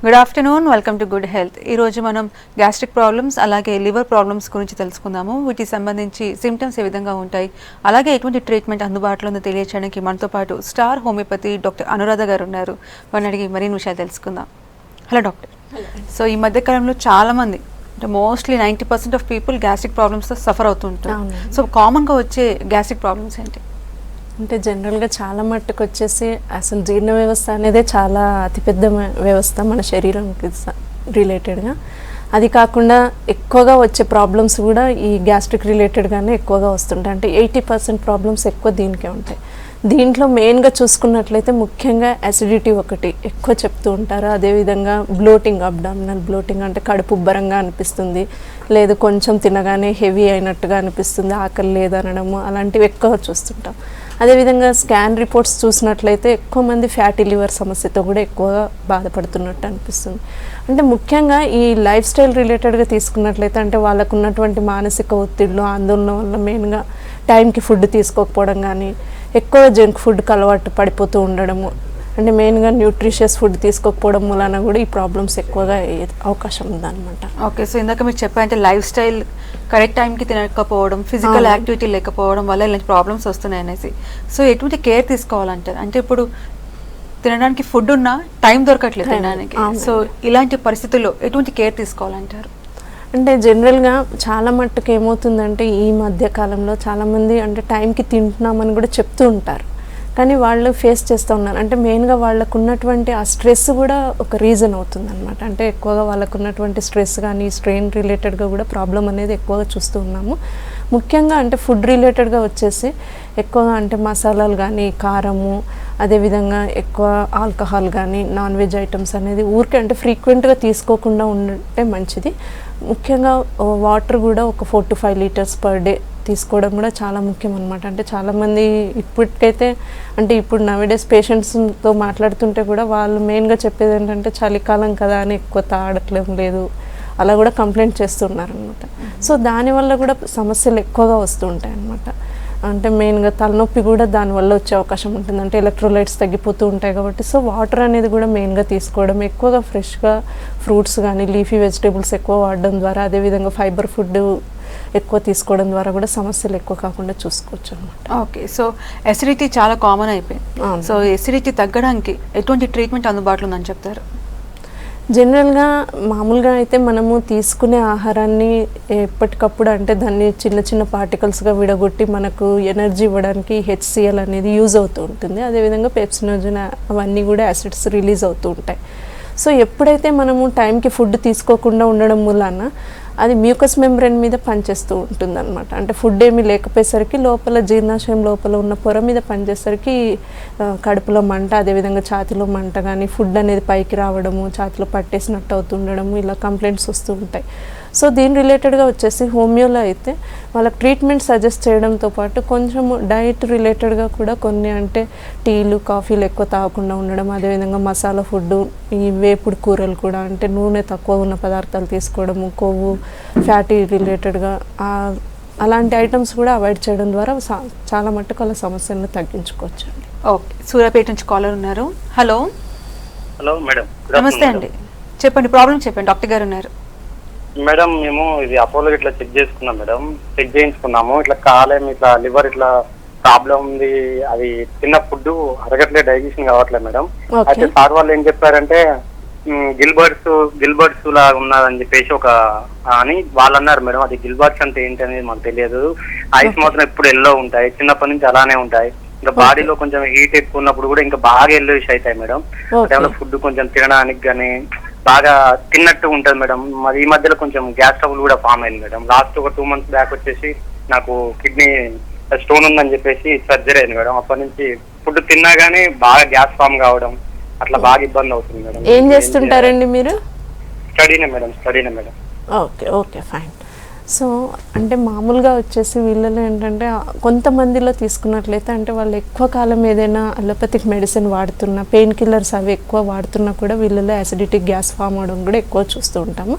Good afternoon, welcome to good health. ఈరోజు మనం gastric problems అలాగే లివర్ ప్రాబ్లమ్స్ గురించి తెలుసుకుందాము. వీటికి సంబంధించి సిమ్టమ్స్ ఏ విధంగా ఉంటాయి, అలాగే ఎటువంటి ట్రీట్మెంట్ అందుబాటులో ఉందో తెలియచేయడానికి మనతో పాటు స్టార్ హోమియోపతి డాక్టర్ అనురాధ గారు ఉన్నారు. వారిని అడిగి మరిన్ని విషయాలు తెలుసుకుందాం. Hello doctor. సో ఈ మధ్యకాలంలో చాలామంది అంటే మోస్ట్లీ 90% ఆఫ్ పీపుల్ గ్యాస్ట్రిక్ ప్రాబ్లమ్స్తో సఫర్ అవుతుంటారు. సో కామన్గా వచ్చే గ్యాస్ట్రిక్ ప్రాబ్లమ్స్ ఏంటి? అంటే జనరల్గా చాలా మట్టుకు వచ్చేసి అసలు జీర్ణ వ్యవస్థ అనేదే చాలా అతిపెద్ద వ్యవస్థ మన శరీరంకి రిలేటెడ్గా. అది కాకుండా ఎక్కువగా వచ్చే ప్రాబ్లమ్స్ కూడా ఈ గ్యాస్ట్రిక్ రిలేటెడ్గానే ఎక్కువగా వస్తుంటాయి. అంటే 80% ప్రాబ్లమ్స్ ఎక్కువ దీనికే ఉంటాయి. దీంట్లో మెయిన్గా చూసుకున్నట్లయితే ముఖ్యంగా అసిడిటీ ఒకటి ఎక్కువ చెప్తూ ఉంటారు. అదేవిధంగా బ్లోటింగ్, అబ్డామినల్ బ్లోటింగ్ అంటే కడుపు ఉబ్బరంగా అనిపిస్తుంది, లేదు కొంచెం తినగానే హెవీ అయినట్టుగా అనిపిస్తుంది, ఆకలి లేదనడము, అలాంటివి ఎక్కువ చూస్తుంటాం. అదేవిధంగా స్కాన్ రిపోర్ట్స్ చూసినట్లయితే ఎక్కువ మంది ఫ్యాటీ లివర్ సమస్యతో కూడా ఎక్కువగా బాధపడుతున్నట్టు అనిపిస్తుంది. అంటే ముఖ్యంగా ఈ లైఫ్ స్టైల్ రిలేటెడ్గా తీసుకున్నట్లయితే అంటే వాళ్ళకు ఉన్నటువంటి మానసిక ఒత్తిళ్ళు, ఆందోళన వల్ల మెయిన్గా టైంకి ఫుడ్ తీసుకోకపోవడం కానీ, ఎక్కువ జంక్ ఫుడ్కి అలవాటు పడిపోతూ ఉండడము, అంటే మెయిన్గా న్యూట్రిషియస్ ఫుడ్ తీసుకోకపోవడం వలన కూడా ఈ ప్రాబ్లమ్స్ ఎక్కువగా అయ్యే అవకాశం ఉందన్నమాట. ఓకే, సో ఇందాక మీరు చెప్పారంటే లైఫ్ స్టైల్ కరెక్ట్ టైంకి తినకపోవడం, ఫిజికల్ యాక్టివిటీ లేకపోవడం వల్ల ఇలాంటి ప్రాబ్లమ్స్ వస్తున్నాయి అనేసి. సో ఎటువంటి కేర్ తీసుకోవాలంటారు? అంటే ఇప్పుడు తినడానికి ఫుడ్ ఉన్నా టైం దొరకట్లేదు తినడానికి. సో ఇలాంటి పరిస్థితుల్లో ఎటువంటి కేర్ తీసుకోవాలంటారు? అంటే జనరల్గా చాలా మట్టుకు ఏమవుతుందంటే ఈ మధ్య కాలంలో చాలామంది అంటే టైంకి తింటున్నామని కూడా చెప్తూ ఉంటారు, కానీ వాళ్ళు ఫేస్ చేస్తూ ఉన్నారు. అంటే మెయిన్గా వాళ్ళకు ఉన్నటువంటి ఆ స్ట్రెస్ కూడా ఒక రీజన్ అవుతుంది అనమాట. అంటే ఎక్కువగా వాళ్ళకు ఉన్నటువంటి స్ట్రెస్ కానీ స్ట్రెయిన్ రిలేటెడ్గా కూడా ప్రాబ్లం అనేది ఎక్కువగా చూస్తూ ఉన్నాము. ముఖ్యంగా అంటే ఫుడ్ రిలేటెడ్గా వచ్చేసి ఎక్కువగా అంటే మసాలాలు కానీ, కారము, అదేవిధంగా ఎక్కువ ఆల్కహాల్ కానీ, నాన్ వెజ్ ఐటమ్స్ అనేది ఊరికే అంటే ఫ్రీక్వెంట్గా తీసుకోకుండా ఉంటే మంచిది. ముఖ్యంగా వాటర్ కూడా ఒక 4 to 5 లీటర్స్ పర్ డే తీసుకోవడం కూడా చాలా ముఖ్యం అనమాట. అంటే చాలామంది ఇప్పటికైతే అంటే ఇప్పుడు నవేడేస్ పేషెంట్స్తో మాట్లాడుతుంటే కూడా వాళ్ళు మెయిన్గా చెప్పేది ఏంటంటే చలికాలం కదా అని ఎక్కువ తాగట్లేం లేదు, అలా కూడా కంప్లైంట్ చేస్తున్నారు అనమాట. సో దానివల్ల కూడా సమస్యలు ఎక్కువగా వస్తూ ఉంటాయి అన్నమాట. అంటే మెయిన్గా తలనొప్పి కూడా దానివల్ల వచ్చే అవకాశం ఉంటుంది. అంటే ఎలక్ట్రోలైట్స్ తగ్గిపోతూ ఉంటాయి కాబట్టి. సో వాటర్ అనేది కూడా మెయిన్గా తీసుకోవడం, ఎక్కువగా ఫ్రెష్గా ఫ్రూట్స్ కానీ లీఫీ వెజిటేబుల్స్ ఎక్కువ వాడడం ద్వారా, అదేవిధంగా ఫైబర్ ఫుడ్ ఎక్కువ తీసుకోవడం ద్వారా కూడా సమస్యలు ఎక్కువ కాకుండా చూసుకోవచ్చు అనమాట. ఓకే, సో ఎసిడిటీ చాలా కామన్ అయిపోయింది. సో ఎసిడిటీ తగ్గడానికి ఎటువంటి ట్రీట్మెంట్ అందుబాటులో ఉందని చెప్తారు? జనరల్గా మామూలుగా అయితే మనము తీసుకునే ఆహారాన్ని ఎప్పటికప్పుడు అంటే దాన్ని చిన్న చిన్న పార్టికల్స్గా విడగొట్టి మనకు ఎనర్జీ ఇవ్వడానికి HCl అనేది యూజ్ అవుతూ ఉంటుంది. అదేవిధంగా పెప్సినోజన్ అవన్నీ కూడా యాసిడ్స్ రిలీజ్ అవుతూ ఉంటాయి. సో ఎప్పుడైతే మనము టైంకి ఫుడ్ తీసుకోకుండా ఉండడం వలన అది మ్యూకస్ మెంబ్రేన్ మీద పనిచేస్తూ ఉంటుంది అనమాట. అంటే ఫుడ్ ఏమీ లేకపోయేసరికి లోపల జీర్ణాశయం లోపల ఉన్న పొర మీద పనిచేసరికి కడుపులో మంట, అదేవిధంగా ఛాతిలో మంట కానీ, ఫుడ్ అనేది పైకి రావడము, ఛాతిలో పట్టేసినట్టు అవుతుండడము, ఇలా కంప్లైంట్స్ వస్తూ ఉంటాయి. సో దీని రిలేటెడ్గా వచ్చేసి హోమియోలో అయితే వాళ్ళకి ట్రీట్మెంట్ సజెస్ట్ చేయడంతో పాటు కొంచెం డైట్ రిలేటెడ్గా కూడా కొన్ని అంటే టీలు, కాఫీలు ఎక్కువ తాగకుండా ఉండడం, అదేవిధంగా మసాలా ఫుడ్, ఈ వేపుడు కూరలు కూడా అంటే నూనె తక్కువ ఉన్న పదార్థాలు తీసుకోవడము, కొవ్వు, ఫ్యాటీ రిలేటెడ్గా అలాంటి ఐటమ్స్ కూడా అవాయిడ్ చేయడం ద్వారా చాలా మట్టుకు వాళ్ళ సమస్యలను తగ్గించుకోవచ్చు. ఓకే, సూర్యాపేట నుంచి కాలర్ ఉన్నారు. హలో. Hello madam. నమస్తే అండి, చెప్పండి ప్రాబ్లం చెప్పండి, డాక్టర్ గారు ఉన్నారు. మేడం మేము ఇది అపోలో ఇట్లా చెక్ చేసుకున్నాం మేడం, చెక్ చేయించుకున్నాము. ఇట్లా కాలేం, ఇట్లా లివర్ ఇట్లా ప్రాబ్లం ఉంది, అది తిన్న ఫుడ్ అరగట్లేదు, డైజెషన్ కావట్లేదు మేడం. అయితే సార్ వాళ్ళు ఏం చెప్పారంటే గిల్బర్ట్స్ లా ఉన్నదని చెప్పేసి ఒక అని వాళ్ళు అన్నారు మేడం. అది గిల్బర్ట్స్ అంటే ఏంటి అనేది మాకు తెలియదు. ఐస్ మాత్రం ఎప్పుడు ఎల్లో ఉంటాయి, చిన్నప్పటి నుంచి అలానే ఉంటాయి. ఇంకా బాడీలో కొంచెం హీట్ ఎక్కువ ఉన్నప్పుడు కూడా ఇంకా బాగా ఎల్లోయిష్ అవుతాయి మేడం. అదేమన్నా ఫుడ్ కొంచెం తినడానికి కానీ బాగా తిన్నట్టు ఉంటుంది మేడం. మరి ఈ మధ్యలో కొంచెం గ్యాస్ ట్రబుల్ కూడా ఫామ్ అయింది మేడం. లాస్ట్ ఒక 2 months బ్యాక్ వచ్చేసి నాకు కిడ్నీ స్టోన్ ఉందని చెప్పేసి సర్జరీ అయింది మేడం. అప్పటి నుంచి ఫుడ్ తిన్నా గానీ బాగా గ్యాస్ ఫామ్ కావడం అట్లా బాగా ఇబ్బంది అవుతుంది మేడం. ఏం చేస్తుంటారండి మీరు? స్టడీనే madam. Okay okay fine. So అంటే మామూలుగా వచ్చేసి వీళ్ళలో ఏంటంటే కొంతమందిలో తీసుకున్నట్లయితే అంటే వాళ్ళు ఎక్కువ కాలం ఏదైనా అలోపతిక్ మెడిసిన్ వాడుతున్నా, పెయిన్ కిల్లర్స్ అవి ఎక్కువ వాడుతున్నా కూడా వీళ్ళలో యాసిడిటీ, గ్యాస్ ఫామ్ అవడం కూడా ఎక్కువ చూస్తూ ఉంటాము.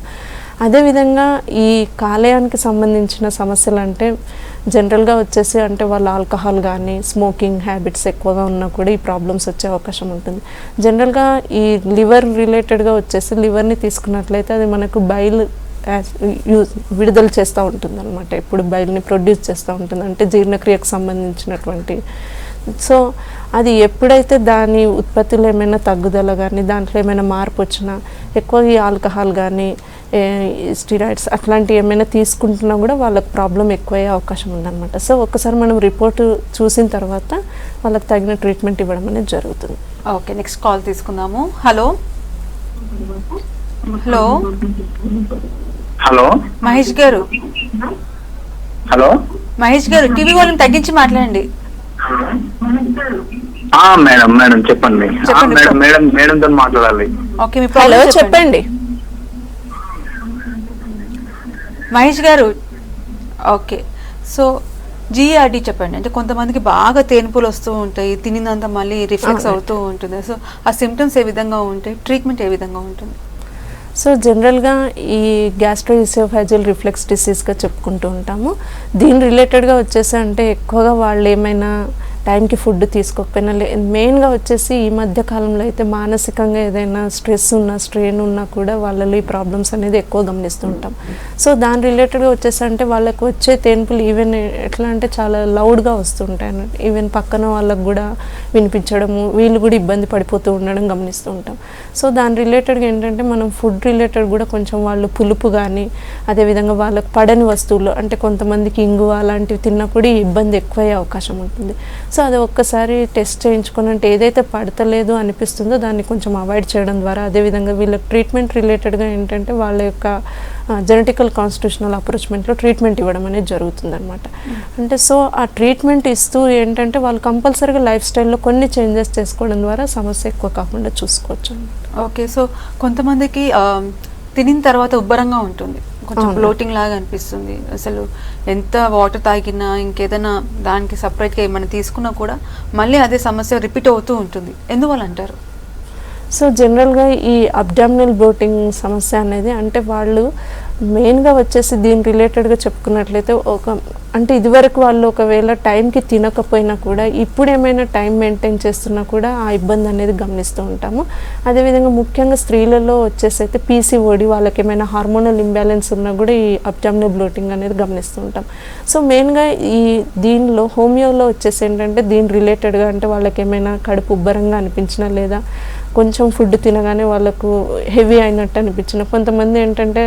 అదేవిధంగా ఈ కాలేయానికి సంబంధించిన సమస్యలు అంటే జనరల్గా వచ్చేసి అంటే వాళ్ళు ఆల్కహాల్ కానీ స్మోకింగ్ హ్యాబిట్స్ ఎక్కువగా ఉన్నా కూడా ఈ ప్రాబ్లమ్స్ వచ్చే అవకాశం ఉంటుంది. జనరల్గా ఈ లివర్ రిలేటెడ్గా వచ్చేసి లివర్ని తీసుకున్నట్లయితే అది మనకు బైల్ విడుదల చేస్తూ ఉంటుంది అనమాట, ఎప్పుడు బైల్ని ప్రొడ్యూస్ చేస్తూ ఉంటుంది, అంటే జీర్ణక్రియకు సంబంధించినటువంటి. సో అది ఎప్పుడైతే దాని ఉత్పత్తిలో ఏమైనా తగ్గుదల కానీ దాంట్లో ఏమైనా మార్పు వచ్చినా ఎక్కువ ఈ ఆల్కహాల్ కానీ స్టీరాయిడ్స్ అట్లాంటివి ఏమైనా తీసుకుంటున్నా కూడా వాళ్ళకి ప్రాబ్లం ఎక్కువయ్యే అవకాశం ఉందన్నమాట. సో ఒక్కసారి మనం రిపోర్టు చూసిన తర్వాత వాళ్ళకి తగిన ట్రీట్మెంట్ ఇవ్వడం అనేది జరుగుతుంది. ఓకే, నెక్స్ట్ కాల్ తీసుకుందాము. హలో హలో హలో మహేష్ గారు. హలో మహేష్ గారు, టీవీ వాల్యూమ్ తగ్గించి మాట్లాడండి. మేడం మేడం చెప్పండి. మేడం మేడం మేడంతో మాట్లాడాలి. ఓకే, మీ హలో ప్రాబ్లం చెప్పండి. మహేష్ గారు. ఓకే, సో జిఆర్డి చెప్పండి. అంటే కొంతమందికి బాగా తేన్పులు వస్తూ ఉంటాయి, తినినంత మళ్ళీ రిఫ్లెక్స్ అవుతూ ఉంటుంది. సో ఆ సిమ్టమ్స్ ఏ విధంగా ఉంటాయి, ట్రీట్మెంట్ ఏ విధంగా ఉంటుంది? సో జనరల్గా ఈ గ్యాస్ట్రోఇసోఫాజియల్ రిఫ్లెక్స్ డిసీజ్గా చెప్పుకుంటూ ఉంటాము. దీని రిలేటెడ్గా వచ్చేసి అంటే ఎక్కువగా వాళ్ళు ఏమైనా టైంకి ఫుడ్ తీసుకోకపోయినా మెయిన్గా వచ్చేసి ఈ మధ్య కాలంలో అయితే మానసికంగా ఏదైనా స్ట్రెస్ ఉన్నా స్ట్రెయిన్ ఉన్నా కూడా వాళ్ళలో ఈ ప్రాబ్లమ్స్ అనేది ఎక్కువ గమనిస్తూ ఉంటాం. సో దాని రిలేటెడ్గా వచ్చేసి అంటే వాళ్ళకు వచ్చే తేన్పులు ఈవెన్ ఎట్లా అంటే చాలా లౌడ్గా వస్తుంటాయి అన్నట్టు, ఈవెన్ పక్కన వాళ్ళకు కూడా వినిపించడము, వీళ్ళు కూడా ఇబ్బంది పడిపోతూ ఉండడం గమనిస్తూ ఉంటాం. సో దాని రిలేటెడ్గా ఏంటంటే మనం ఫుడ్ రిలేటెడ్ కూడా కొంచెం వాళ్ళు పులుపు కానీ అదేవిధంగా వాళ్ళకు పడని వస్తువులు అంటే కొంతమందికి ఇంగువ అలాంటివి తిన్నా కూడా ఈ ఇబ్బంది ఎక్కువయ్యే అవకాశం ఉంటుంది. సో అది ఒక్కసారి టెస్ట్ చేయించుకొని అంటే ఏదైతే పడతలేదు అనిపిస్తుందో దాన్ని కొంచెం అవాయిడ్ చేయడం ద్వారా, అదేవిధంగా వీళ్ళకి ట్రీట్మెంట్ రిలేటెడ్గా ఏంటంటే వాళ్ళ యొక్క జెనెటికల్ కాన్స్టిట్యూషనల్ అప్రోచ్మెంట్లో ట్రీట్మెంట్ ఇవ్వడం అనేది జరుగుతుంది అనమాట. అంటే సో ఆ ట్రీట్మెంట్ ఇస్తూ ఏంటంటే వాళ్ళు కంపల్సరీగా లైఫ్ స్టైల్లో కొన్ని చేంజెస్ చేసుకోవడం ద్వారా సమస్య ఎక్కువ కాకుండా చూసుకోవచ్చు అనమాట. ఓకే, సో కొంతమందికి తినిన తర్వాత ఉబ్బరంగా ఉంటుంది, కొంచెం బ్లోటింగ్ లాగా అనిపిస్తుంది, అసలు ఎంత వాటర్ తాగినా ఇంకేదైనా దానికి సపరేట్గా ఏమైనా తీసుకున్నా కూడా మళ్ళీ అదే సమస్య రిపీట్ అవుతూ ఉంటుంది, ఎందువల్ల అంటారు? సో జనరల్గా ఈ అబ్డామినల్ బ్లోటింగ్ సమస్య అనేది అంటే వాళ్ళు మెయిన్గా వచ్చేసి దీని రిలేటెడ్గా చెప్పుకున్నట్లయితే అంటే ఇదివరకు వాళ్ళు ఒకవేళ టైంకి తినకపోయినా కూడా ఇప్పుడు ఏమైనా టైం మెయింటైన్ చేస్తున్నా కూడా ఆ ఇబ్బంది అనేది గమనిస్తూ ఉంటాము. అదేవిధంగా ముఖ్యంగా స్త్రీలలో వచ్చేసి అయితే పీసీఓడి వాళ్ళకి ఏమైనా హార్మోనల్ ఇంబ్యాలెన్స్ ఉన్నా కూడా ఈ అబ్డామినల్ బ్లోటింగ్ అనేది గమనిస్తూ ఉంటాం. సో మెయిన్గా దీనిలో హోమియోలో వచ్చేసి ఏంటంటే దీని రిలేటెడ్గా అంటే వాళ్ళకి ఏమైనా కడుపు ఉబ్బరంగా అనిపించినా లేదా కొంచెం ఫుడ్ తినగానే వాళ్ళకు హెవీ అయినట్టు అనిపించిన, కొంతమంది ఏంటంటే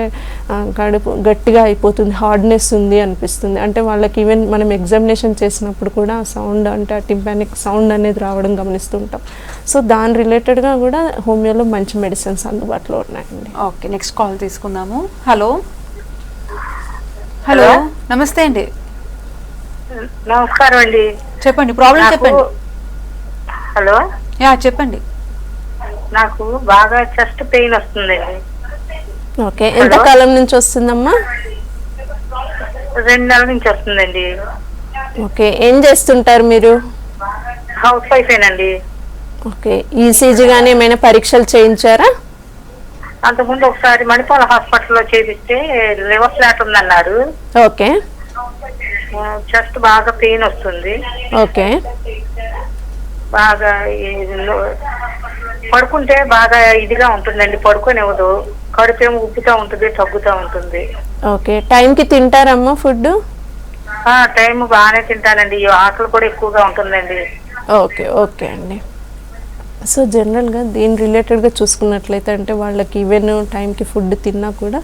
కడుపు గట్టిగా అయిపోతుంది, హార్డ్నెస్ ఉంది అనిపిస్తుంది, అంటే వాళ్ళకి ఈవెన్ మనం ఎగ్జామినేషన్ చేసినప్పుడు కూడా సౌండ్ అంటే ఆ టింపానిక్ సౌండ్ అనేది రావడం గమనిస్తుంటాం. సో దాని రిలేటెడ్గా కూడా హోమియోలో మంచి మెడిసిన్స్ అందుబాటులో ఉన్నాయండి. ఓకే, నెక్స్ట్ కాల్ తీసుకుందాము. హలో హలో నమస్తే అండి. నమస్కారం అండి. చెప్పండి, ప్రాబ్లం చెప్పండి. హలో చెప్పండి. నాకు బాగా చెస్ట్ పెయిన్ వస్తుందండి. ఓకే, ఎంతకాలం నుంచి వస్తుందమ్మా? 2 నెలల నుంచి వస్తుందండి. ఓకే, ఏం చేస్తుంటారు మీరు? హౌస్ వైఫేనండి. ఓకే, ఈసీజీ కానీ ఏమైనా పరీక్షలు చేయించారా? అంతకుముందు ఒకసారి మణిపాల హాస్పిటల్లో చేపిస్తే లివర్ ఫ్లాట్ ఉందన్నారు. ఓకే, చెస్ట్ బాగా పెయిన్ వస్తుంది. ఓకే, బాగా పడుకుంటే బాగా ఇదిగా ఉంటుందండి, పడుకోనివ్వదు, కడుపు ఏమో ఉబ్బుతా ఉంటుంది, తగ్గుతూ ఉంటుంది. ఓకే, టైంకి తింటారమ్మా ఫుడ్? టైం బాగానే తింటానండి, ఆకలి కూడా ఎక్కువగా ఉంటుందండి. ఓకే ఓకే అండి. సో జనరల్గా దీని రిలేటెడ్గా చూసుకున్నట్లయితే అంటే వాళ్ళకి ఈవెన్ టైంకి ఫుడ్ తిన్నా కూడా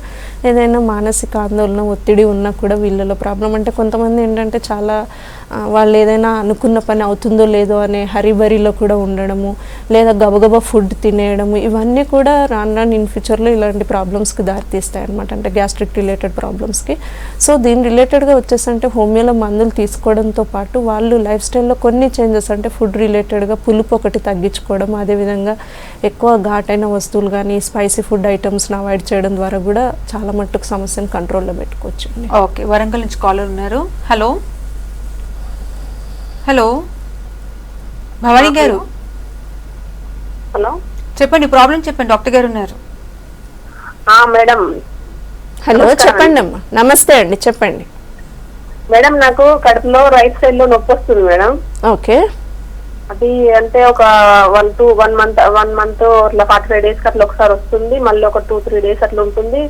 ఏదైనా మానసిక ఆందోళన ఒత్తిడి ఉన్నా కూడా వీళ్ళలో ప్రాబ్లం. అంటే కొంతమంది ఏంటంటే చాలా వాళ్ళు ఏదైనా అనుకున్న పని అవుతుందో లేదో అనే హరిబరిలో కూడా ఉండడము, లేదా గబగబా ఫుడ్ తినేయడము, ఇవన్నీ కూడా రాను ఇన్ ఫ్యూచర్లో ఇలాంటి ప్రాబ్లమ్స్కి దారితీస్తాయి అనమాట, అంటే గ్యాస్ట్రిక్ రిలేటెడ్ ప్రాబ్లమ్స్కి. సో దీని రిలేటెడ్గా వచ్చేసి అంటే హోమియోలో మందులు తీసుకోవడంతో పాటు వాళ్ళు లైఫ్ స్టైల్లో కొన్ని చేంజెస్ అంటే ఫుడ్ రిలేటెడ్గా పులుపు ఒకటి తగ్గించుకోవడం, అదేవిధంగా ఎక్కువ ఘాటైన వస్తువులు కానీ స్పైసీ ఫుడ్ ఐటమ్స్ని అవాయిడ్ చేయడం ద్వారా కూడా చాలా మట్టుకు సమస్యను కంట్రోల్లో పెట్టుకోవచ్చు. ఓకే, వరంగల్ నుంచి కాలర్ ఉన్నారు. హలో హలో భవానీ గారు. హలో చెప్పండి, ప్రాబ్లం చెప్పండి, డాక్టర్ గారు ఉన్నారు. మేడం హలో, చెప్పండి అమ్మా. నమస్తే అండి, చెప్పండి. మేడం నాకు కడుపులో రైట్ సైడ్ లో నొప్పి వస్తుంది మేడం. ఓకే. అది అంటే ఒక 1 మంత్ అట్లా 45 days కి అట్లా ఒకసారి వస్తుంది, మళ్ళీ ఒక 2-3 days అట్లా ఉంటుంది,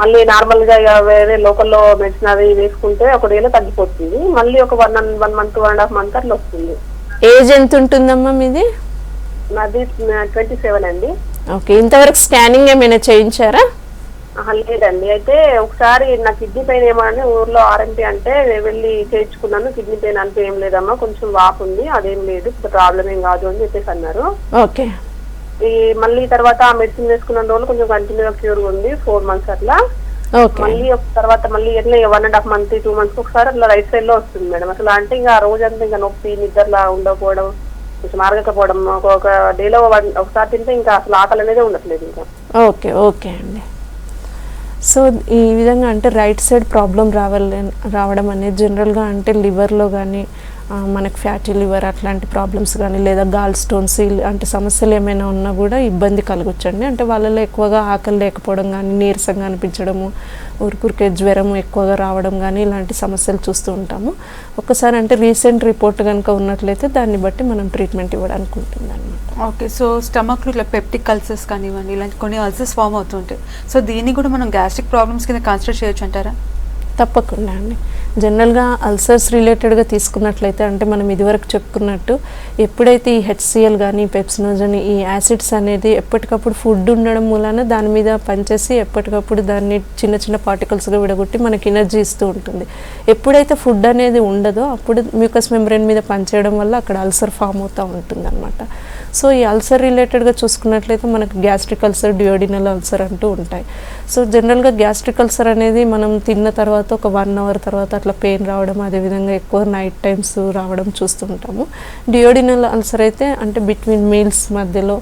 మళ్ళీ నార్మల్ గా వేరే లోకల్లో మెడిసిన్ అది వేసుకుంటే ఒక డేలో తగ్గిపోతుంది, మళ్ళీ ఒక 1 month 1.5 month అట్లా వస్తుంది. ఏజ్ ఎంత ఉంటుందమ్మా మీది? నాది 27 అండి. ఓకే. ఇంతవరకు స్కానింగ్ ఏమైనా చేయించారా? లేదండి. అయితే ఒకసారి నా కిడ్నీ పెయిన్ ఏమని ఊర్లో ఆర్ఎంపీ అంటే వెళ్ళి చేయించుకున్నాను. కిడ్నీ పెయిన్ అంటే ఏం లేదమ్మా, కొంచెం వాపు ఉంది, అదేం లేదు, ప్రాబ్లం ఏం కాదు అని చెప్పేసి అన్నారు. ఓకే. ఈ మళ్ళీ తర్వాత ఆ మెడిసిన్ వేసుకున్న రోజులు కొంచెం కంటిన్యూగా క్యూర్ ఉంది, 4 months అట్లా. మళ్ళీ తర్వాత మళ్ళీ ఎట్లా 1.5 month 2 months ఒకసారి అట్లా రైట్ సైడ్ లో వస్తుంది మేడం. అసలు అంటే ఇంకా ఆ రోజంతా ఇంకా నొప్పి, నిద్రలా ఉండకపోవడం, కొంచెం ఆరగకపోవడం, ఒక డేలో ఒకసారి తింటే ఇంకా అసలు ఆకలి అనేది ఉండట్లేదు ఇంకా. ఓకే. ఓకే అండి. సో ఈ విధంగా అంటే రైట్ సైడ్ ప్రాబ్లం రావడం అనేది జనరల్గా అంటే లివర్లో కానీ మనకు ఫ్యాటీ లివర్ అట్లాంటి ప్రాబ్లమ్స్ కానీ లేదా గాల్ స్టోన్స్ అంటే సమస్యలు ఏమైనా ఉన్నా కూడా ఇబ్బంది కలగొచ్చండి. అంటే వాళ్ళలో ఎక్కువగా ఆకలి లేకపోవడం కానీ, నీరసంగా అనిపించడము, ఊరికే జ్వరం ఎక్కువగా రావడం కానీ ఇలాంటి సమస్యలు చూస్తూ ఉంటాము. ఒక్కసారి అంటే రీసెంట్ రిపోర్ట్ కనుక ఉన్నట్లయితే దాన్ని బట్టి మనం ట్రీట్మెంట్ ఇవ్వడానికి ఉంటుంది అన్నమాట. ఓకే. సో స్టమక్లో ఇట్లా పెప్టిక్ అల్సర్స్ కానివ్వండి, ఇలాంటి కొన్ని అల్సర్స్ ఫామ్ అవుతుంటాయి. సో దీన్ని కూడా మనం గ్యాస్ట్రిక్ ప్రాబ్లమ్స్ కింద కన్సిడర్ చేయొచ్చు అంటారా? తప్పకుండా అండి. జనరల్గా అల్సర్స్ రిలేటెడ్గా తీసుకున్నట్లయితే అంటే మనం ఇదివరకు చెప్పుకున్నట్టు ఎప్పుడైతే ఈ హెచ్సిఎల్ కానీ పెప్సినోజన్ ఈ యాసిడ్స్ అనేది ఎప్పటికప్పుడు ఫుడ్ ఉండడం మూలాన దాని మీద పనిచేసి ఎప్పటికప్పుడు దాన్ని చిన్న చిన్న పార్టికల్స్గా విడగొట్టి మనకి ఎనర్జీ ఇస్తూ ఉంటుంది. ఎప్పుడైతే ఫుడ్ అనేది ఉండదో అప్పుడు మ్యూకస్ మెంబ్రేన్ మీద పనిచేయడం వల్ల అక్కడ అల్సర్ ఫామ్ అవుతూ ఉంటుంది అనమాట. సో ఈ అల్సర్ రిలేటెడ్గా చూసుకున్నట్లయితే మనకు గ్యాస్ట్రిక్ అల్సర్, డ్యూయోడినల్ అల్సర్ అంటూ ఉంటాయి. సో జనరల్గా గ్యాస్ట్రిక్ అల్సర్ అనేది మనం తిన్న తర్వాత ఒక 1 hour తర్వాత అట్లా పెయిన్ రావడం, అదేవిధంగా ఎక్కువ నైట్ టైమ్స్ రావడం చూస్తుంటాము. డ్యూయోడినల్ అల్సర్ అయితే అంటే బిట్వీన్ మీల్స్ మధ్యలో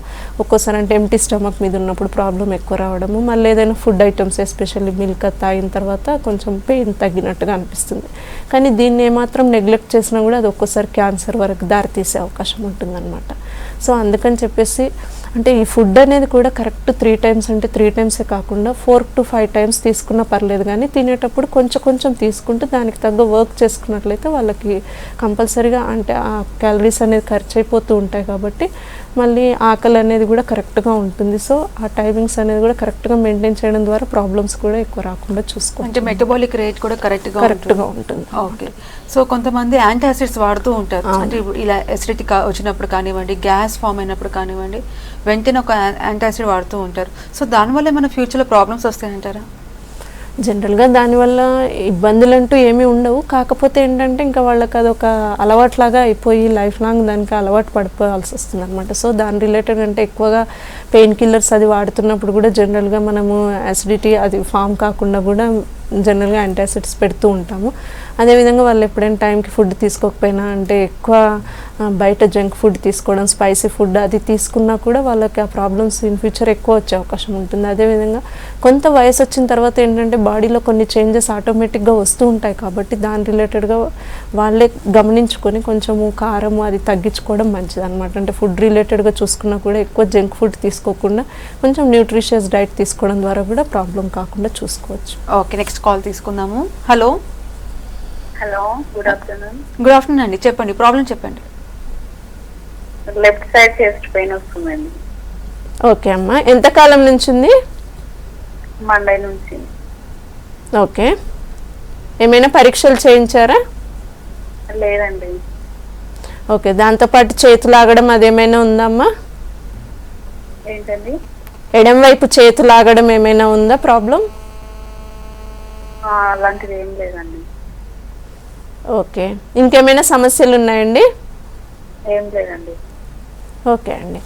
ఒక్కోసారి అంటే ఎంటీ స్టమక్ మీద ఉన్నప్పుడు ప్రాబ్లం ఎక్కువ రావడము, మళ్ళీ ఏదైనా ఫుడ్ ఐటమ్స్ ఎస్పెషల్లీ మిల్క్ తాగిన తర్వాత కొంచెం పెయిన్ తగ్గినట్టుగా అనిపిస్తుంది. కానీ దీన్ని ఏమాత్రం నెగ్లెక్ట్ చేసినా కూడా అది ఒక్కోసారి క్యాన్సర్ వరకు దారితీసే అవకాశం ఉంటుందన్నమాట. సో అందుకని చెప్పేసి అంటే ఈ ఫుడ్ అనేది కూడా కరెక్ట్ 3 times అంటే 3 times కాకుండా 4 to 5 times తీసుకున్నా పర్లేదు, కానీ తినేటప్పుడు కొంచెం తీసుకుంటూ దానికి తగ్గ వర్క్ చేసుకున్నట్లయితే వాళ్ళకి కంపల్సరీగా అంటే ఆ క్యాలరీస్ అనేది ఖర్చు అయిపోతూ ఉంటాయి కాబట్టి మళ్ళీ ఆకలి అనేది కూడా కరెక్ట్గా ఉంటుంది. సో ఆ టైమింగ్స్ అనేది కూడా కరెక్ట్గా మెయింటైన్ చేయడం ద్వారా ప్రాబ్లమ్స్ కూడా ఎక్కువ రాకుండా చూసుకోవాలి. అంటే మెటబాలిక్ రేట్ కూడా కరెక్ట్గా ఉంటుంది. ఓకే. సో కొంతమంది యాంటాసిడ్స్ వాడుతూ ఉంటారు. అంటే ఇలా ఎసిడిటీ వచ్చినప్పుడు కానివ్వండి, గ్యాస్ ఫామ్ అయినప్పుడు కానివ్వండి, వెంటనే ఒక యాంటాసిడ్ వాడుతూ ఉంటారు. సో దానివల్ల మన ఫ్యూచర్లో ప్రాబ్లమ్స్ వస్తాయంటారా? జనరల్గా దానివల్ల ఇబ్బందులు అంటూ ఏమీ ఉండవు. కాకపోతే ఏంటంటే ఇంకా వాళ్ళకి అదొక అలవాట్లాగా అయిపోయి లైఫ్ లాంగ్ దానికి అలవాటు పడిపోవాల్సి వస్తుంది అనమాట. సో దాని రిలేటెడ్ అంటే ఎక్కువగా పెయిన్ కిల్లర్స్ అది వాడుతున్నప్పుడు కూడా జనరల్గా మనము యాసిడిటీ అది ఫామ్ కాకుండా కూడా జనరల్గా యాంటాసిడ్స్ పెడుతూ ఉంటాము. అదేవిధంగా వాళ్ళు ఎప్పుడైనా టైంకి ఫుడ్ తీసుకోకపోయినా అంటే ఎక్కువ బయట జంక్ ఫుడ్ తీసుకోవడం, స్పైసీ ఫుడ్ అది తీసుకున్నా కూడా వాళ్ళకి ఆ ప్రాబ్లమ్స్ ఇన్ ఫ్యూచర్ ఎక్కువ వచ్చే అవకాశం ఉంటుంది. అదేవిధంగా కొంత వయసు వచ్చిన తర్వాత ఏంటంటే బాడీలో కొన్ని చేంజెస్ ఆటోమేటిక్గా వస్తూ ఉంటాయి కాబట్టి దాని రిలేటెడ్గా వాళ్ళే గమనించుకొని కొంచెము కారము అది తగ్గించుకోవడం మంచిది అనమాట. అంటే ఫుడ్ రిలేటెడ్గా చూసుకున్నా కూడా ఎక్కువ జంక్ ఫుడ్ తీసుకోకుండా కొంచెం న్యూట్రిషియస్ డైట్ తీసుకోవడం ద్వారా కూడా ప్రాబ్లం కాకుండా చూసుకోవచ్చు. ఓకే. నెక్స్ట్ కాల్ తీసుకుందాము. Hello. Hello, good afternoon. Good afternoon అండి, చెప్పండి ప్రాబ్లం చెప్పండి. లెఫ్ట్ సైడ్ చెస్ట్ పెయిన్ వస్తుందండి. ఓకే అమ్మా, ఎంతకాలం నుంచి ఉంది? మండే నుంచి. ఓకే. ఏమైనా పరీక్షలు చేయించారా? లేదండి. ఓకే. దాంతోపాటు చేతులు ఆగడం అదేమైనా ఉందమ్మా? ఏంటండి? ఎడం వైపు చేతులు ఆగడం ఏమైనా ఉందా ప్రాబ్లం? అలాంటిది ఏం లేదండి. ఓకే. ఇంకేమైనా సమస్యలు ఉన్నాయండి? ఏం లేదండి. ఓకే అండి.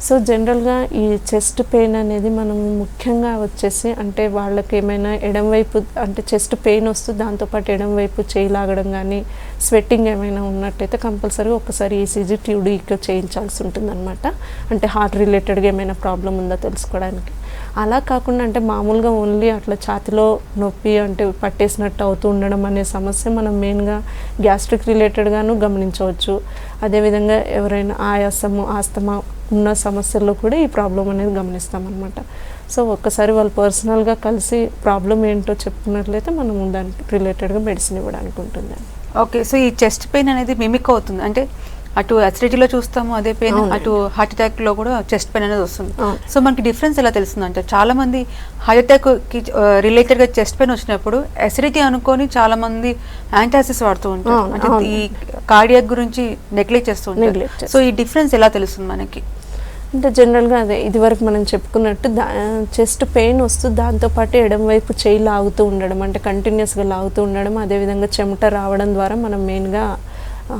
సో జనరల్గా ఈ చెస్ట్ పెయిన్ అనేది మనము ముఖ్యంగా వచ్చేసి అంటే వాళ్ళకి ఏమైనా ఎడం వైపు అంటే చెస్ట్ పెయిన్ వస్తుంది, దాంతోపాటు ఎడం వైపు చేయి లాగడం కానీ స్వెట్టింగ్ ఏమైనా ఉన్నట్టయితే కంపల్సరీగా ఒకసారి ఈసీజీ ట్యూడీ చేయించాల్సి ఉంటుందన్నమాట. అంటే హార్ట్ రిలేటెడ్గా ఏమైనా ప్రాబ్లం ఉందో తెలుసుకోవడానికి. అలా కాకుండా అంటే మామూలుగా ఓన్లీ అట్లా ఛాతిలో నొప్పి అంటే పట్టేసినట్టు అవుతూ ఉండడం అనే సమస్య మనం మెయిన్గా గ్యాస్ట్రిక్ రిలేటెడ్గాను గమనించవచ్చు. అదేవిధంగా ఎవరైనా ఆయాసము, ఆస్తమా ఉన్న సమస్యల్లో కూడా ఈ ప్రాబ్లం అనేది గమనిస్తామన్నమాట. సో ఒక్కసారి వాళ్ళు పర్సనల్గా కలిసి ప్రాబ్లం ఏంటో చెప్పుకున్నట్లయితే మనం దానికి రిలేటెడ్గా మెడిసిన్ ఇవ్వడానికి ఉంటుంది. ఓకే, సో ఈ చెస్ట్ పెయిన్ అనేది మిమిక్ అవుతుంది, అంటే అటు అసిడిటీలో చూస్తాము అదే పెయిన్, అటు హార్ట్ అటాక్లో కూడా చెస్ట్ పెయిన్ అనేది వస్తుంది. సో మనకి డిఫరెన్స్ ఎలా తెలుస్తుంది అంటే చాలా మంది హార్ట్ అటాక్కి రిలేటెడ్గా చెస్ట్ పెయిన్ వచ్చినప్పుడు అసిడిటీ అనుకొని చాలా మంది యాంటాసిస్ వాడుతూ ఉంటారు, అంటే ఈ కార్డియాక్ గురించి నెగ్లెక్ట్ చేస్తూ ఉంటారు. సో ఈ డిఫరెన్స్ ఎలా తెలుస్తుంది మనకి? అంటే జనరల్గా అదే ఇదివరకు మనం చెప్పుకున్నట్టు చెస్ట్ పెయిన్ వస్తూ దాంతోపాటు ఎడమ వైపు చేయి లాగుతూ ఉండడం, అంటే కంటిన్యూస్గా లాగుతూ ఉండడం, అదేవిధంగా చెమట రావడం ద్వారా మనం మెయిన్గా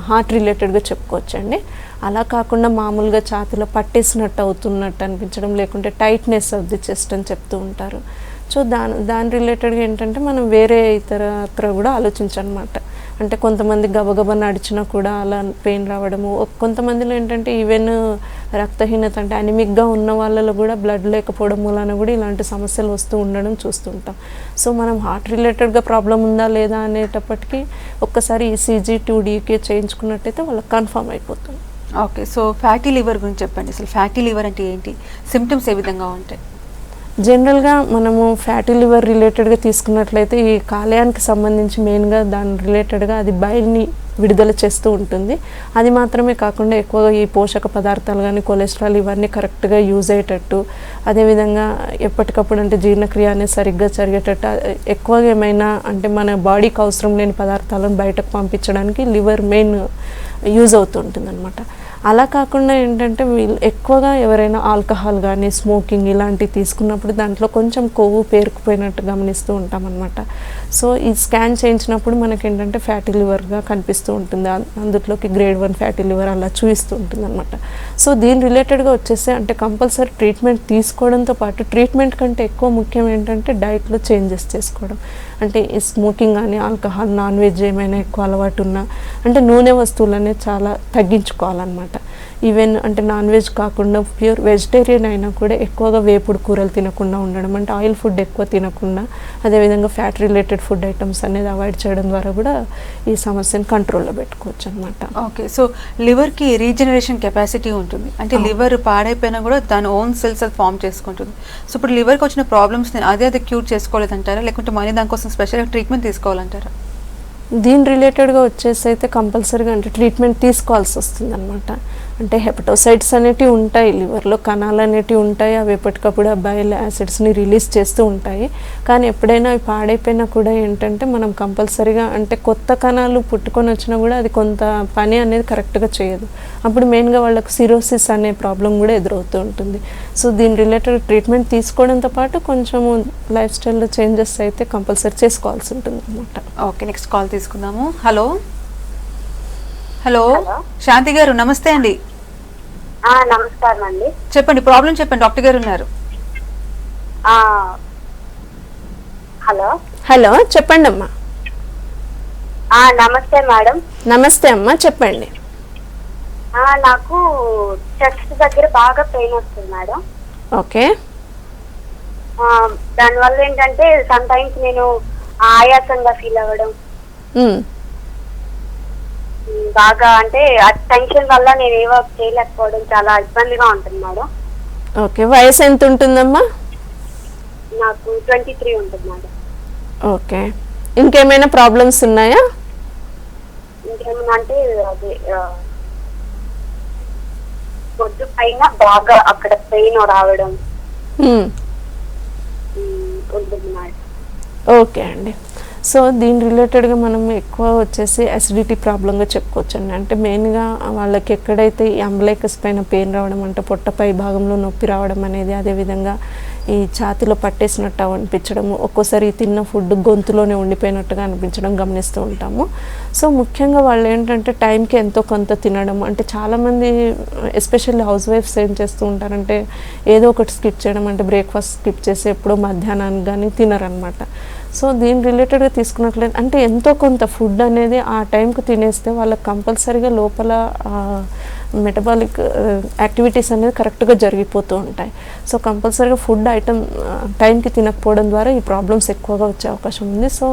హార్ట్ రిలేటెడ్గా చెప్పుకోవచ్చండి. అలా కాకుండా మామూలుగా ఛాతీలో పట్టేసినట్టు అవుతున్నట్టు అనిపించడం, లేకుంటే టైట్నెస్ ఆఫ్ ది చెస్ట్ అని చెప్తూ ఉంటారు. సో దాని రిలేటెడ్గా ఏంటంటే మనం వేరే ఇతరత్ర కూడా ఆలోచించనమాట. అంటే కొంతమంది గబగబా నడిచినా కూడా అలా పెయిన్ రావడము, కొంతమందిలో ఏంటంటే ఈవెన్ రక్తహీనత అంటే అనిమిక్గా ఉన్న వాళ్ళలో కూడా బ్లడ్ లేకపోవడం మూలన కూడా ఇలాంటి సమస్యలు వస్తూ ఉండడం చూస్తుంటాం. సో మనం హార్ట్ రిలేటెడ్గా ప్రాబ్లం ఉందా లేదా అనేటప్పటికీ ఒక్కసారి ఈసీజీ 2DK చేయించుకున్నట్టయితే వాళ్ళకి కన్ఫర్మ్ అయిపోతుంది. ఓకే, సో ఫ్యాటీ లివర్ గురించి చెప్పండి. అసలు ఫ్యాటీ లివర్ అంటే ఏంటి, సిమ్టమ్స్ ఏ విధంగా ఉంటాయి? జనరల్గా మనము ఫ్యాటీ లివర్ రిలేటెడ్గా తీసుకున్నట్లయితే ఈ కాలేయానికి సంబంధించి మెయిన్గా దాని రిలేటెడ్గా అది బైల్ని విడుదల చేస్తూ ఉంటుంది. అది మాత్రమే కాకుండా ఎక్కువగా ఈ పోషక పదార్థాలు కానీ కొలెస్ట్రాల్ ఇవన్నీ కరెక్ట్గా యూజ్ అయ్యేటట్టు, అదేవిధంగా ఎప్పటికప్పుడు అంటే జీర్ణక్రియ అనేది సరిగ్గా జరిగేటట్టు, ఎక్కువగా ఏమైనా అంటే మన బాడీకి అవసరం లేని పదార్థాలను బయటకు పంపించడానికి లివర్ మెయిన్ యూజ్ అవుతూ ఉంటుంది అనమాట. అలా కాకుండా ఏంటంటే వీళ్ళు ఎక్కువగా ఎవరైనా ఆల్కహాల్ కానీ స్మోకింగ్ ఇలాంటివి తీసుకున్నప్పుడు దాంట్లో కొంచెం కొవ్వు పేరుకుపోయినట్టు గమనిస్తూ ఉంటాం అనమాట. సో ఈ స్కాన్ చేయించినప్పుడు మనకి ఏంటంటే ఫ్యాటీ లివర్గా కనిపిస్తూ ఉంటుంది, అందులోకి గ్రేడ్ 1 ఫ్యాటీ లివర్ అలా చూపిస్తూ ఉంటుంది అనమాట. సో దీని రిలేటెడ్గా వచ్చేసి అంటే కంపల్సరీ ట్రీట్మెంట్ తీసుకోవడంతో పాటు ట్రీట్మెంట్ కంటే ఎక్కువ ముఖ్యం ఏంటంటే డైట్లో చేంజెస్ చేసుకోవడం. అంటే ఈ స్మోకింగ్ కానీ ఆల్కహాల్ నాన్ వెజ్ ఏమైనా ఎక్కువ అలవాటు ఉన్నా అంటే నూనె వస్తువులు అనేది చాలా తగ్గించుకోవాలన్నమాట. ఈవెన్ అంటే నాన్ వెజ్ కాకుండా ప్యూర్ వెజిటేరియన్ అయినా కూడా ఎక్కువగా వేపుడు కూరలు తినకుండా ఉండడం, అంటే ఆయిల్ ఫుడ్ ఎక్కువ తినకుండా, అదేవిధంగా ఫ్యాట్ రిలేటెడ్ ఫుడ్ ఐటమ్స్ అనేది అవాయిడ్ చేయడం ద్వారా కూడా ఈ సమస్యను కంట్రోల్లో పెట్టుకోవచ్చు అనమాట. ఓకే, సో లివర్కి రీజనరేషన్ కెపాసిటీ ఉంటుంది, అంటే లివర్ పాడైపోయినా కూడా దాని ఓన్ సెల్స్ అది ఫామ్ చేసుకుంటుంది. సో ఇప్పుడు లివర్కి వచ్చిన ప్రాబ్లమ్స్ని అదే క్యూర్ చేసుకోలేదంటారా, లేకుంటే మళ్ళీ దానికోసం స్పెషల్గా ట్రీట్మెంట్ తీసుకోవాలంటారా? దీని రిలేటెడ్గా వచ్చేసి అయితే కంపల్సరీగా అంటే ట్రీట్మెంట్ తీసుకోవాల్సి వస్తుంది అనమాట. అంటే హెపటోసైట్స్ అనేటివి ఉంటాయి లివర్లో, కణాలు అనేటివి ఉంటాయి, అవి ఎప్పటికప్పుడు ఆ బైల్ యాసిడ్స్ని రిలీజ్ చేస్తూ ఉంటాయి. కానీ ఎప్పుడైనా అవి పాడైపోయినా కూడా ఏంటంటే మనం కంపల్సరీగా అంటే కొత్త కణాలు పుట్టుకొని వచ్చినా కూడా అది కొంత పని అనేది కరెక్ట్గా చేయదు. అప్పుడు మెయిన్గా వాళ్ళకు సిరోసిస్ అనే ప్రాబ్లం కూడా ఎదురవుతూ ఉంటుంది. సో దీని రిలేటెడ్ ట్రీట్మెంట్ తీసుకోవడంతో పాటు కొంచెము లైఫ్ స్టైల్లో చేంజెస్ అయితే కంపల్సరీ చేసుకోవాల్సి ఉంటుంది అనమాట. ఓకే, నెక్స్ట్ కాల్ తీసుకుందాము. హలో హలో శాంతి గారు, నమస్తే అండి. నమస్కారం అండి. చెప్పండి, ప్రాబ్లం చెప్పండి, డాక్టర్ గారు ఉన్నారు. హలో హలో చెప్పండి అమ్మా. నమస్తే మేడం. నమస్తే అమ్మా, చెప్పండి. నాకు చెస్ట్ దగ్గర బాగా పెయిన్ వస్తుంది మేడం. ఓకే. దానివల్ల ఏంటంటే సమ్ టైమ్స్ నేను ఆయాసంగా ఫీల్ అవ్వడం, బాగా అంటే టెన్షన్ వల్ల నేను ఏ వర్క్ చేయలేకపోవడం చాలా ఇబ్బందిగా ఉంటుంది మేడం. ఓకే, వయసు ఎంత ఉంటుందమ్మా? నాకు 23 ఉంటుంది మేడం. ఓకే, ఇంకేమైనా ప్రాబ్లమ్స్ ఉన్నాయా? ఇంకేమన్నా అంటే అదే పొద్దు పైన బాగా అక్కడ పెయిన్ రావడం ఉంటుంది మేడం. ఓకే అండి. సో దీని రిలేటెడ్గా మనం ఎక్కువ వచ్చేసి అసిడిటీ ప్రాబ్లంగా చెప్పుకోవచ్చు అండి. అంటే మెయిన్గా వాళ్ళకి ఎక్కడైతే ఈ అంబ్లైకస్ పైన పెయిన్ రావడం, అంటే పొట్టపై భాగంలో నొప్పి రావడం అనేది, అదేవిధంగా ఈ ఛాతీలో పట్టేసినట్టు అనిపించడము, ఒక్కోసారి తిన్న ఫుడ్ గొంతులోనే ఉండిపోయినట్టుగా అనిపించడం గమనిస్తూ ఉంటాము. సో ముఖ్యంగా వాళ్ళు ఏంటంటే టైంకి ఎంతో కొంత తినడం, అంటే చాలామంది ఎస్పెషల్లీ హౌస్ వైఫ్స్ ఏం చేస్తూ ఉంటారంటే ఏదో ఒకటి స్కిప్ చేయడం, అంటే బ్రేక్ఫాస్ట్ స్కిప్ చేసి ఎప్పుడో మధ్యాహ్నానికి కానీ తినరనమాట. సో దీని రిలేటెడ్గా తీసుకున్నట్లయితే అంటే ఎంతో కొంత ఫుడ్ అనేది ఆ టైంకి తినేస్తే వాళ్ళకి కంపల్సరీగా లోపల మెటబాలిక్ యాక్టివిటీస్ అనేది కరెక్ట్గా జరిగిపోతూ ఉంటాయి. సో కంపల్సరీగా ఫుడ్ ఐటమ్ టైంకి తినకపోవడం ద్వారా ఈ ప్రాబ్లమ్స్ ఎక్కువగా వచ్చే అవకాశం ఉంది. సో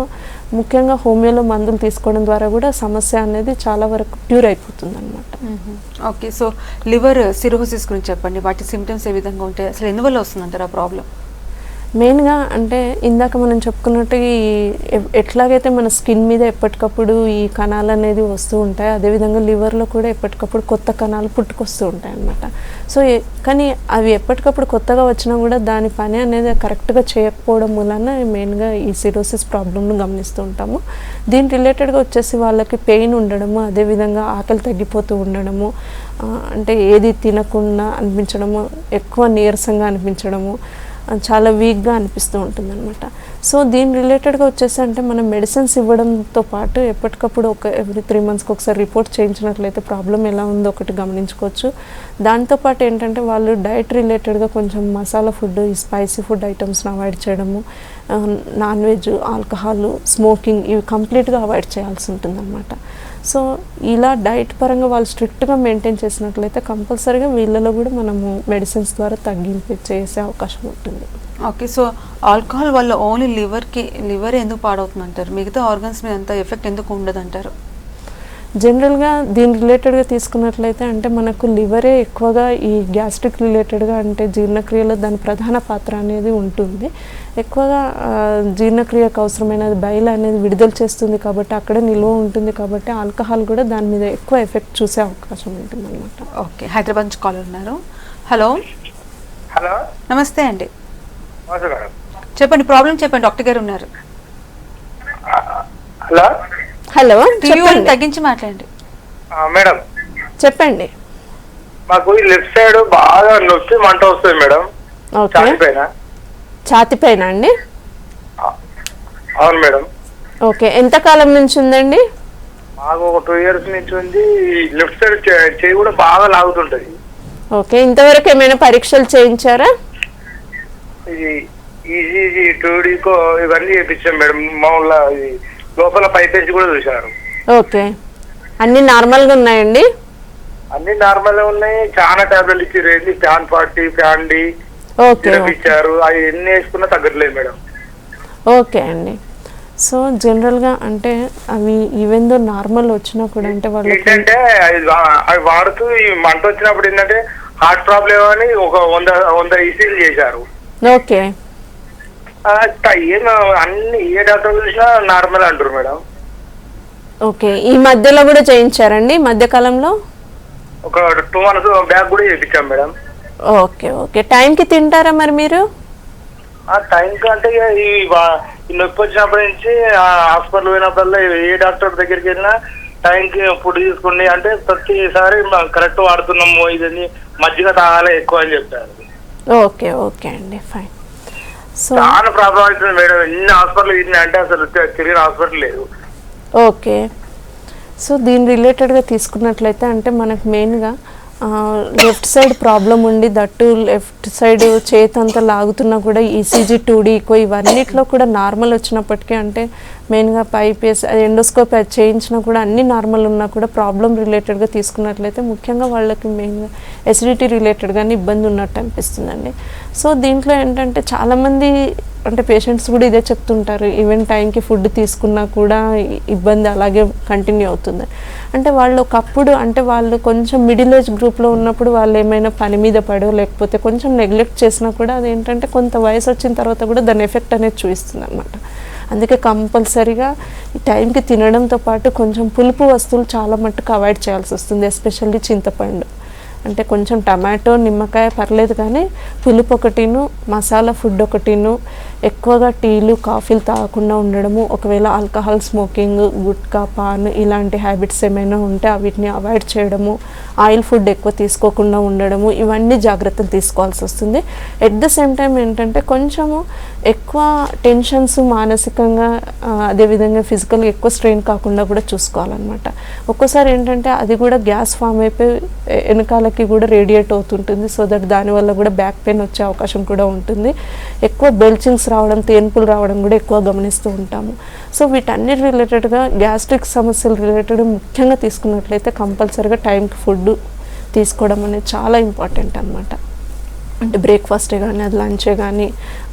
ముఖ్యంగా హోమియోలో మందులు తీసుకోవడం ద్వారా కూడా సమస్య అనేది చాలా వరకు క్యూర్ అయిపోతుంది అనమాట. ఓకే, సో లివర్ సిరోసిస్ గురించి చెప్పండి. వాటి సిమ్టమ్స్ ఏ విధంగా ఉంటాయి, అసలు ఎందువల్ల వస్తుందంటారు ఆ ప్రాబ్లం? మెయిన్గా అంటే ఇందాక మనం చెప్పుకున్నట్టు ఎట్లాగైతే మన స్కిన్ మీద ఎప్పటికప్పుడు ఈ కణాలు అనేది వస్తూ ఉంటాయి, అదేవిధంగా లివర్లో కూడా ఎప్పటికప్పుడు కొత్త కణాలు పుట్టుకొస్తూ ఉంటాయి అన్నమాట. సో కానీ అవి ఎప్పటికప్పుడు కొత్తగా వచ్చినా కూడా దాని పని అనేది కరెక్ట్గా చేయకపోవడం వలన మెయిన్గా ఈ సిరోసిస్ ప్రాబ్లమ్ను గమనిస్తూ ఉంటాము. దీని రిలేటెడ్గా వచ్చేసి వాళ్ళకి పెయిన్ ఉండడము, అదేవిధంగా ఆకలి తగ్గిపోతూ ఉండడము, అంటే ఏది తినకుండా అనిపించడము, ఎక్కువ నీరసంగా అనిపించడము, చాలా వీక్గా అనిపిస్తూ ఉంటుంది అనమాట. సో దీని రిలేటెడ్గా వచ్చేసి అంటే మనం మెడిసిన్స్ ఇవ్వడంతో పాటు ఎప్పటికప్పుడు ఎవ్రీ 3 monthsకి ఒకసారి రిపోర్ట్ చేయించినట్లయితే ప్రాబ్లం ఎలా ఉందో ఒకటి గమనించుకోవచ్చు. దాంతోపాటు ఏంటంటే వాళ్ళు డైట్ రిలేటెడ్గా కొంచెం మసాలా ఫుడ్, ఈ స్పైసీ ఫుడ్ ఐటమ్స్ని అవాయిడ్ చేయడము, నాన్ వెజ్, ఆల్కహాల్, స్మోకింగ్ ఇవి కంప్లీట్గా అవాయిడ్ చేయాల్సి ఉంటుంది అనమాట. సో ఇలా డైట్ పరంగా వాళ్ళు స్ట్రిక్ట్గా మెయింటైన్ చేసినట్లయితే కంపల్సరీగా వీళ్ళలో కూడా మనము మెడిసిన్స్ ద్వారా తగ్గింపు చేసే అవకాశం ఉంటుంది. ఓకే, సో ఆల్కహాల్ వల్ల ఓన్లీ లివర్ ఎందుకు పాడవుతుంది అంటారు, మిగతా ఆర్గన్స్ మీద అంత ఎఫెక్ట్ ఎందుకు ఉండదు అంటారు? జనరల్గా దీని రిలేటెడ్గా తీసుకున్నట్లయితే అంటే మనకు లివరే ఎక్కువగా ఈ గ్యాస్ట్రిక్ రిలేటెడ్గా అంటే జీర్ణక్రియలో దాని ప్రధాన పాత్ర అనేది ఉంటుంది. ఎక్కువగా జీర్ణక్రియకు అవసరమైన బైల్ అనేది విడుదల చేస్తుంది కాబట్టి అక్కడే నిల్వ ఉంటుంది కాబట్టి ఆల్కహాల్ కూడా దాని మీద ఎక్కువ ఎఫెక్ట్ చూసే అవకాశం ఉంటుంది అనమాట. ఓకే, హైదరాబాద్ నుంచి కాల్ ఉన్నారు. హలో. హలో, నమస్తే అండి, మేడం. చెప్పండి, ప్రాబ్లం చెప్పండి, డాక్టర్ గారు ఉన్నారు. హలో హలో, తగ్గించి మాట్లాడండి. మేడం చెప్పండి. మాకు ఈ లెఫ్ట్ సైడ్ బాగా నొప్పి, మంట వస్తుంది మేడం. ఓకే, ఛాతి పైన అండి? అవును మేడం. ఓకే, ఎంత కాలం నుంచి ఉందండి? మాకు ఒక 2 years నుంచి ఉంది. లెఫ్ట్ సైడ్ చేయి కూడా బాగా లాగుతుంటది. ఓకే, ఇంతవరకు ఏమైనా పరీక్షలు చేయించారా? ఇది ఈజీ 2D ఇవన్నీ చేయించాం మేడం. మామూలుగా లోపల పైపేసి కూడా చూశారు. ఓకే, అన్ని నార్మల్గా ఉన్నాయండి? అన్ని నార్మల్ ఉన్నాయి. చాలా టాబ్లెట్ ఇచ్చారు, ఫ్యాన్ 40, ఫ్యాన్ డి ఇచ్చారు. అవి ఎన్ని వేసుకున్నా తగ్గట్లేదు మేడం. ఓకే అండి. సో జనరల్గా అంటే అవి ఈవెన్ దో నార్మల్ వచ్చినా కూడా అంటే వాళ్ళు ఏంటంటే అవి వాడుతూ ఈ మంట వచ్చినప్పుడు ఏంటంటే హార్ట్ ప్రాబ్లం అని ఒక 100 ECG చేశారు. ఓకే, ఏం అన్ని ఏ డాక్టర్ చూసినా నార్మల్ అంటారు మేడం. ఓకే, ఈ మధ్యలో కూడా చేయించారండి? మధ్యకాలంలో ఒక 2 months బ్యాక్ కూడా చేయించాం మేడం. ఓకే ఓకే, టైంకి తింటారా మరి మీరు? టైం కంటే ఈ నొప్పి వచ్చినప్పటి నుంచి హాస్పిటల్ పోయినప్పుడల్లా ఏ డాక్టర్ దగ్గరికి వెళ్ళినా టైంకి ఫుడ్ తీసుకోండి అంటే ప్రతిసారి కరెక్ట్ వాడుతున్నాము, ఇది మజ్జిగ తాగాలి ఎక్కువ అని చెప్తారు. ఓకే ఓకే అండి, ఫైన్. సో చాలా ప్రాబ్లం అవుతుంది మేడం. ఎన్ని హాస్పిటల్ తిరిగినా అంటే అసలు తిరిగిన హాస్పిటల్ లేదు. ఓకే, సో దీని రిలేటెడ్గా తీసుకున్నట్లయితే అంటే మనకు మెయిన్గా లెఫ్ట్ సైడ్ ప్రాబ్లం ఉండి దట్టు లెఫ్ట్ సైడ్ చేతంతా లాగుతున్నా కూడా ECG 2D ఇవన్నిట్లో కూడా నార్మల్ వచ్చినప్పటికీ అంటే మెయిన్గా పైపేస్ ఎండోస్కోప్ చేయించినా కూడా అన్ని నార్మల్ ఉన్నా కూడా ప్రాబ్లం రిలేటెడ్గా తీసుకున్నట్లయితే ముఖ్యంగా వాళ్ళకి మెయిన్గా ఎసిడిటీ రిలేటెడ్గానే ఇబ్బంది ఉన్నట్టు అనిపిస్తుందండి. సో దీంట్లో ఏంటంటే చాలామంది అంటే పేషెంట్స్ కూడా ఇదే చెప్తుంటారు, ఈవెన్ టైంకి ఫుడ్ తీసుకున్నా కూడా ఇబ్బంది అలాగే కంటిన్యూ అవుతుంది. అంటే వాళ్ళు ఒకప్పుడు అంటే వాళ్ళు కొంచెం మిడిల్ ఏజ్ గ్రూప్లో ఉన్నప్పుడు వాళ్ళు ఏమైనా పని మీద పడో లేకపోతే కొంచెం నెగ్లెక్ట్ చేసినా కూడా అదేంటంటే కొంత వయసు వచ్చిన తర్వాత కూడా దాని ఎఫెక్ట్ అనేది చూపిస్తుంది అనమాట. అందుకే కంపల్సరీగా ఈ టైంకి తినడంతో పాటు కొంచెం పులుపు వస్తువులు చాలా మట్టుకు అవాయిడ్ చేయాల్సి వస్తుంది. ఎస్పెషల్లీ చింతపండు అంటే కొంచెం టమాటో, నిమ్మకాయ పర్లేదు కానీ పులుపు ఒకటిను, మసాలా ఫుడ్ ఒకటిను, ఎక్కువగా టీలు కాఫీలు తాగకుండా ఉండడము, ఒకవేళ ఆల్కహాల్, స్మోకింగ్, గుట్కా, పాన్ ఇలాంటి హ్యాబిట్స్ ఏమైనా ఉంటే వీటిని అవాయిడ్ చేయడము, ఆయిల్ ఫుడ్ ఎక్కువ తీసుకోకుండా ఉండడము, ఇవన్నీ జాగ్రత్తలు తీసుకోవాల్సి వస్తుంది. ఎట్ ద సేమ్ టైం ఏంటంటే కొంచెము ఎక్కువ టెన్షన్స్ మానసికంగా అదేవిధంగా ఫిజికల్గా ఎక్కువ స్ట్రెయిన్ కాకుండా కూడా చూసుకోవాలన్నమాట. ఒక్కోసారి ఏంటంటే అది కూడా గ్యాస్ ఫామ్ అయిపోయి వెనకాల నరాలకి కూడా రేడియేట్ అవుతుంటుంది. సో దట్ దానివల్ల కూడా బ్యాక్ పెయిన్ వచ్చే అవకాశం కూడా ఉంటుంది. ఎక్కువ బెల్చింగ్స్ రావడం, తేన్పులు రావడం కూడా ఎక్కువ గమనిస్తూ ఉంటాము. సో వీటన్నిటి రిలేటెడ్గా గ్యాస్ట్రిక్ సమస్యలు రిలేటెడ్ ముఖ్యంగా తీసుకున్నట్లయితే కంపల్సరీగా టైంకి ఫుడ్ తీసుకోవడం అనేది చాలా ఇంపార్టెంట్ అనమాట. అంటే బ్రేక్ఫాస్టే కానీ, అది లంచే కానీ,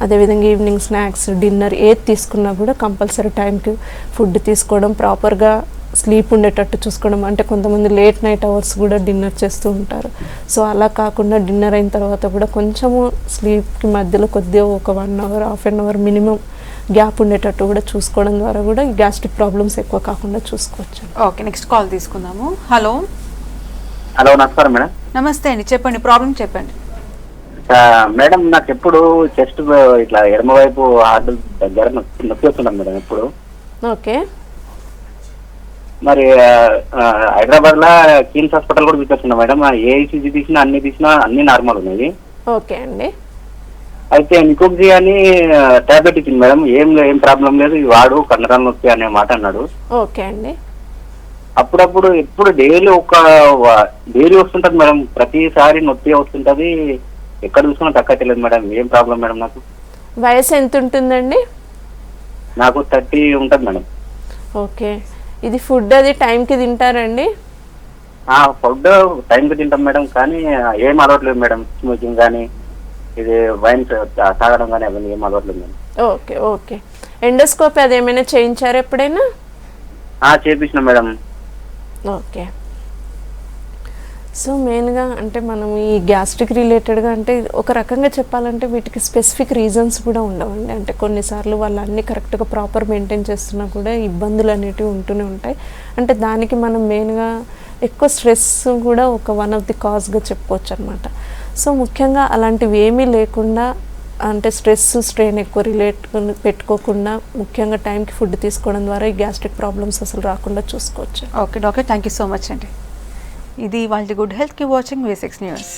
అదేవిధంగా ఈవినింగ్ స్నాక్స్, డిన్నర్ ఏది తీసుకున్నా కూడా కంపల్సరీ టైంకి ఫుడ్ తీసుకోవడం, ప్రాపర్గా స్లీప్ ఉండేటట్టు చూసుకోవడం. అంటే కొంతమంది లేట్ నైట్ అవర్స్ కూడా డిన్నర్ చేస్తూ ఉంటారు. సో అలా కాకుండా డిన్నర్ అయిన తర్వాత కూడా కొంచెము స్లీప్కి మధ్యలో కొద్దిగా ఒక 1 hour, half an hour minimum gap ఉండేటట్టు కూడా చూసుకోవడం ద్వారా కూడా ఈ గ్యాస్ట్రిక్ ప్రాబ్లమ్స్ ఎక్కువ కాకుండా చూసుకోవచ్చు. ఓకే, నెక్స్ట్ కాల్ తీసుకుందాము. హలో హలో, నమస్కారం మేడం. నమస్తే అండి, చెప్పండి ప్రాబ్లం చెప్పండి. మేడం నాకు ఎప్పుడు చెస్ట్ ఇట్లా ఎడమ వైపు హార్ట్ దగ్గర నొప్పి వస్తున్నాను మేడం ఎప్పుడు. ఓకే, మరి హైదరాబాద్ లో కిమ్స్ హాస్పిటల్ కూడా చూపిస్తున్నా మేడం. ఏఐసీజీ తీసినా అన్ని నార్మల్ ఉన్నాయి. ఓకే అండి. అయితే నికోక్జీ అని టాబ్లెట్ ఇచ్చింది మేడం. ఏం ప్రాబ్లం లేదు, ఇది వాడు కండరాల నొప్పి అనే మాట అన్నాడు. ఓకే అండి. అప్పుడప్పుడు ఎప్పుడు డైలీ వస్తుంటది మేడం. ప్రతిసారి నొప్పి వస్తుంటది, ఎక్కడ చూసుకున్నా తక్కువ తెలియదు మేడం. ఏం ప్రాబ్లం మేడం నాకు? వయసు ఎంత ఉంటుందండి? నాకు 30 ఉంటుంది మేడం. ఓకే, ఇది ఫుడ్ అది టైంకి తింటారండి? ఫుడ్ టైంకి తింటాం మేడం, కానీ ఏం అలవాట్లేదు మేడం. స్మోకింగ్ కానీ, ఇది వైన్ తాగడం కానీ అవన్నీ ఏం అలవాట్లేదు మేడం. Okay okay. ఎండోస్కోపీ అది ఏమైనా చేయించారా ఎప్పుడైనా? చేపించిన మేడం. ఓకే. సో మెయిన్గా అంటే మనం ఈ గ్యాస్ట్రిక్ రిలేటెడ్గా అంటే ఒక రకంగా చెప్పాలంటే వీటికి స్పెసిఫిక్ రీజన్స్ కూడా ఉండవండి. అంటే కొన్నిసార్లు వాళ్ళు అన్నీ కరెక్ట్గా ప్రాపర్ మెయింటైన్ చేస్తున్నా కూడా ఇబ్బందులు అనేటివి ఉంటూనే ఉంటాయి. అంటే దానికి మనం మెయిన్గా ఎక్కువ స్ట్రెస్ కూడా ఒక వన్ ఆఫ్ ది కాజ్గా చెప్పుకోవచ్చు అనమాట. సో ముఖ్యంగా అలాంటివి ఏమీ లేకుండా, అంటే స్ట్రెస్ స్ట్రెయిన్ ఎక్కువ పెట్టుకోకుండా ముఖ్యంగా టైంకి ఫుడ్ తీసుకోవడం ద్వారా ఈ గ్యాస్ట్రిక్ ప్రాబ్లమ్స్ అసలు రాకుండా చూసుకోవచ్చు. Okay doctor, thank you so much అండి. ఇది వాళ్ళ గుడ్ హెల్త్కి వాచింగ్ V6 న్యూస్.